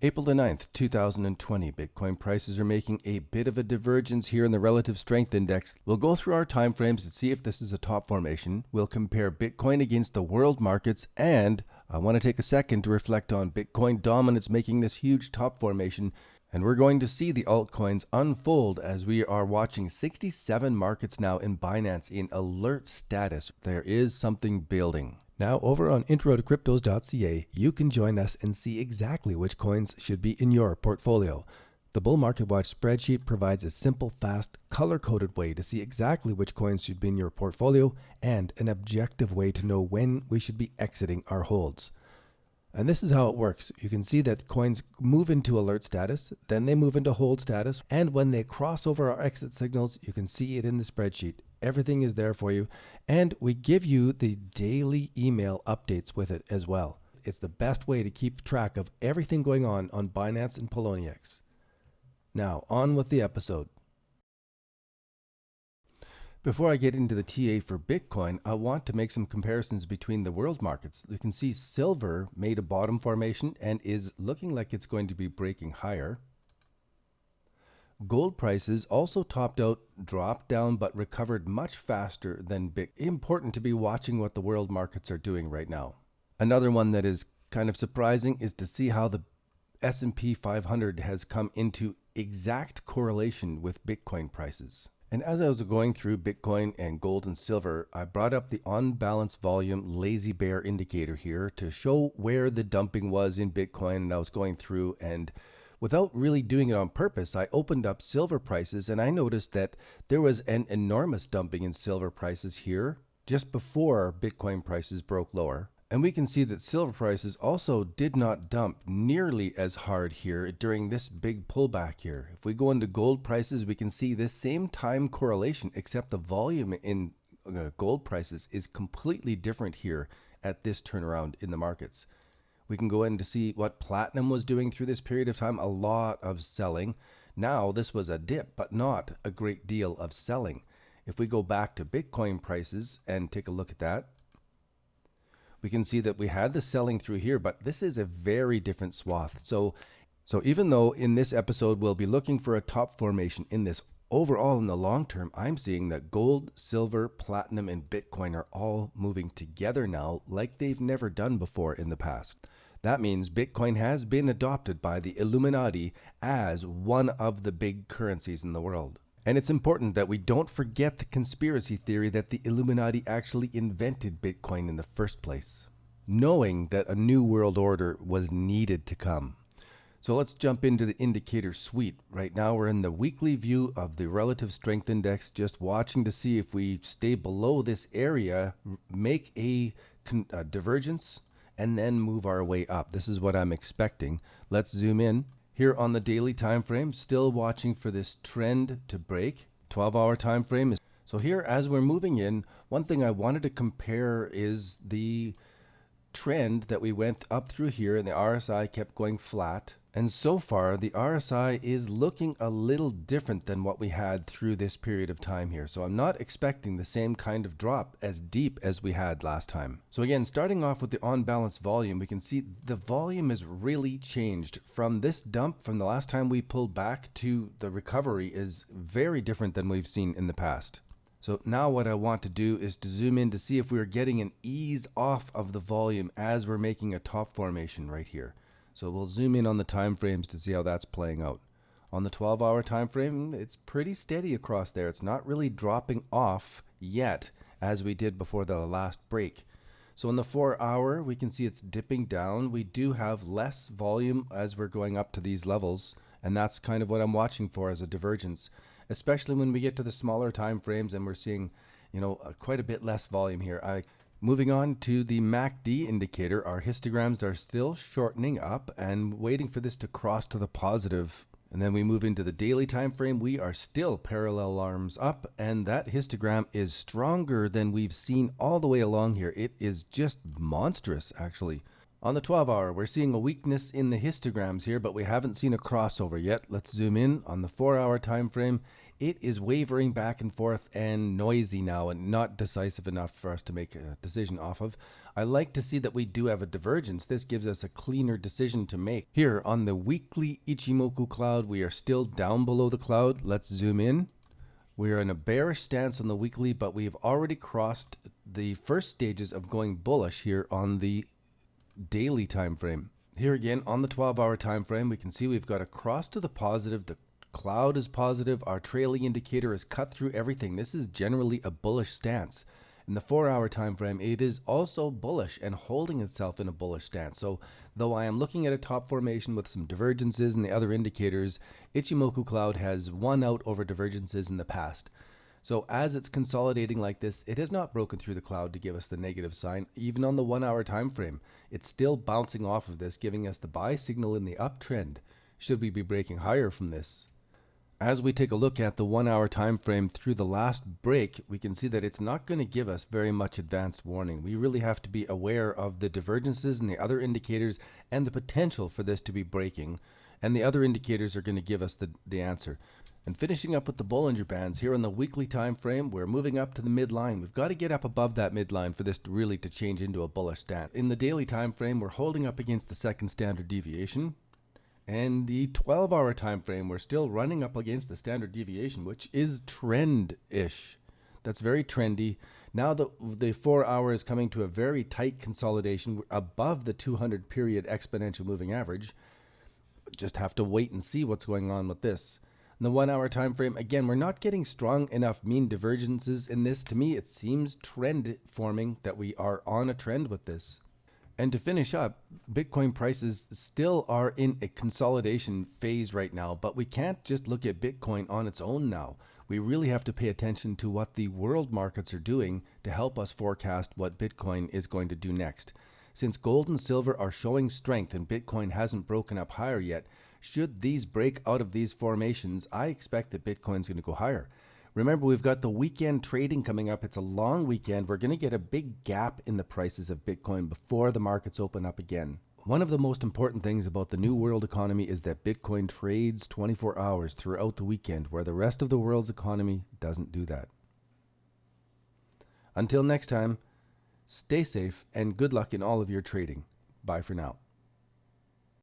April the 9th, 2020, Bitcoin prices are making a bit of a divergence here in the relative strength index. We'll go through our time frames and see if this is a top formation. We'll compare Bitcoin against the world markets, and I want to take a second to reflect on Bitcoin dominance making this huge top formation. And we're going to see the altcoins unfold as we are watching 67 markets now in Binance in alert status. There is something building. Now over on Introtocryptos.ca, you can join us and see exactly which coins should be in your portfolio. The Bull Market Watch spreadsheet provides a simple, fast, color-coded way to see exactly which coins should be in your portfolio and an objective way to know when we should be exiting our holds. And this is how it works. You can see that coins move into alert status, then they move into hold status, and when they cross over our exit signals, you can see it in the spreadsheet. Everything is there for you, and we give you the daily email updates with it as well. It's the best way to keep track of everything going on Binance and Poloniex. Now, on with the episode. Before I get into the TA for Bitcoin, I want to make some comparisons between the world markets. You can see silver made a bottom formation and is looking like it's going to be breaking higher. Gold prices also topped out, dropped down, but recovered much faster than Bitcoin. Important to be watching what the world markets are doing right now. Another one that is kind of surprising is to see how the S&P 500 has come into exact correlation with Bitcoin prices. And as I was going through Bitcoin and gold and silver, I brought up the on-balance volume lazy bear indicator here to show where the dumping was in Bitcoin, and I was going through, and without really doing it on purpose, I opened up silver prices and I noticed that there was an enormous dumping in silver prices here just before Bitcoin prices broke lower. And we can see that silver prices also did not dump nearly as hard here during this big pullback here. If we go into gold prices, we can see this same time correlation, except the volume in gold prices is completely different here at this turnaround in the markets. We can go in to see what platinum was doing through this period of time. A lot of selling. Now this was a dip, but not a great deal of selling. If we go back to Bitcoin prices and take a look at that, we can see that we had the selling through here, but this is a very different swath. So even though in this episode we'll be looking for a top formation in this, overall in the long term, I'm seeing that gold, silver, platinum, and Bitcoin are all moving together now like they've never done before in the past. That means Bitcoin has been adopted by the Illuminati as one of the big currencies in the world. And it's important that we don't forget the conspiracy theory that the Illuminati actually invented Bitcoin in the first place, knowing that a new world order was needed to come. So let's jump into the indicator suite. Right now we're in the weekly view of the relative strength index, just watching to see if we stay below this area, make a divergence, and then move our way up. This is what I'm expecting. Let's zoom in. Here on the daily time frame, still watching for this trend to break. 12-hour time frame. So here, as we're moving in, one thing I wanted to compare is the trend that we went up through here, and the RSI kept going flat. And so far, the RSI is looking a little different than what we had through this period of time here. So I'm not expecting the same kind of drop as deep as we had last time. So again, starting off with the on-balance volume, we can see the volume has really changed from this dump from the last time we pulled back to the recovery is very different than we've seen in the past. So now what I want to do is to zoom in to see if we're getting an ease off of the volume as we're making a top formation right here. So we'll zoom in on the time frames to see how that's playing out. On the 12-hour time frame, it's pretty steady across there. It's not really dropping off yet as we did before the last break. So in the 4-hour, we can see it's dipping down. We do have less volume as we're going up to these levels, and that's kind of what I'm watching for as a divergence, especially when we get to the smaller time frames and we're seeing, quite a bit less volume here. Moving on to the MACD indicator, our histograms are still shortening up and waiting for this to cross to the positive. And then we move into the daily time frame. We are still parallel arms up, and that histogram is stronger than we've seen all the way along here. It is just monstrous, actually. On the 12-hour, we're seeing a weakness in the histograms here, but we haven't seen a crossover yet. Let's zoom in on the 4-hour time frame. It is wavering back and forth and noisy now and not decisive enough for us to make a decision off of. I like to see that we do have a divergence. This gives us a cleaner decision to make. Here on the weekly Ichimoku cloud, we are still down below the cloud. Let's zoom in. We are in a bearish stance on the weekly, but we've already crossed the first stages of going bullish here on the daily time frame. Here again on the 12-hour time frame, we can see we've got a cross to the positive. The cloud is positive. Our trailing indicator is cut through everything. This is generally a bullish stance. In the 4-hour time frame, it is also bullish and holding itself in a bullish stance. So though I am looking at a top formation with some divergences in the other indicators, Ichimoku cloud has won out over divergences in the past. So as it's consolidating like this, it has not broken through the cloud to give us the negative sign. Even on the 1-hour time frame, it's still bouncing off of this, giving us the buy signal in the uptrend. Should we be breaking higher from this? As we take a look at the 1-hour time frame through the last break, we can see that it's not going to give us very much advanced warning. We really have to be aware of the divergences in the other indicators and the potential for this to be breaking. And the other indicators are going to give us the answer. And finishing up with the Bollinger Bands here on the weekly time frame, we're moving up to the midline. We've got to get up above that midline for this to really change into a bullish stance. In the daily time frame, we're holding up against the second standard deviation. And the 12-hour time frame, we're still running up against the standard deviation, which is trend-ish. That's very trendy. Now the 4-hour is coming to a very tight consolidation above the 200 period exponential moving average. Just have to wait and see what's going on with this. In the 1-hour time frame, again, we're not getting strong enough mean divergences in this. To me, it seems trend forming, that we are on a trend with this. And to finish up, Bitcoin prices still are in a consolidation phase right now, but we can't just look at Bitcoin on its own now. We really have to pay attention to what the world markets are doing to help us forecast what Bitcoin is going to do next. Since gold and silver are showing strength and Bitcoin hasn't broken up higher yet, should these break out of these formations, I expect that Bitcoin's going to go higher. Remember, we've got the weekend trading coming up. It's a long weekend. We're going to get a big gap in the prices of Bitcoin before the markets open up again. One of the most important things about the new world economy is that Bitcoin trades 24 hours throughout the weekend, where the rest of the world's economy doesn't do that. Until next time, stay safe and good luck in all of your trading. Bye for now.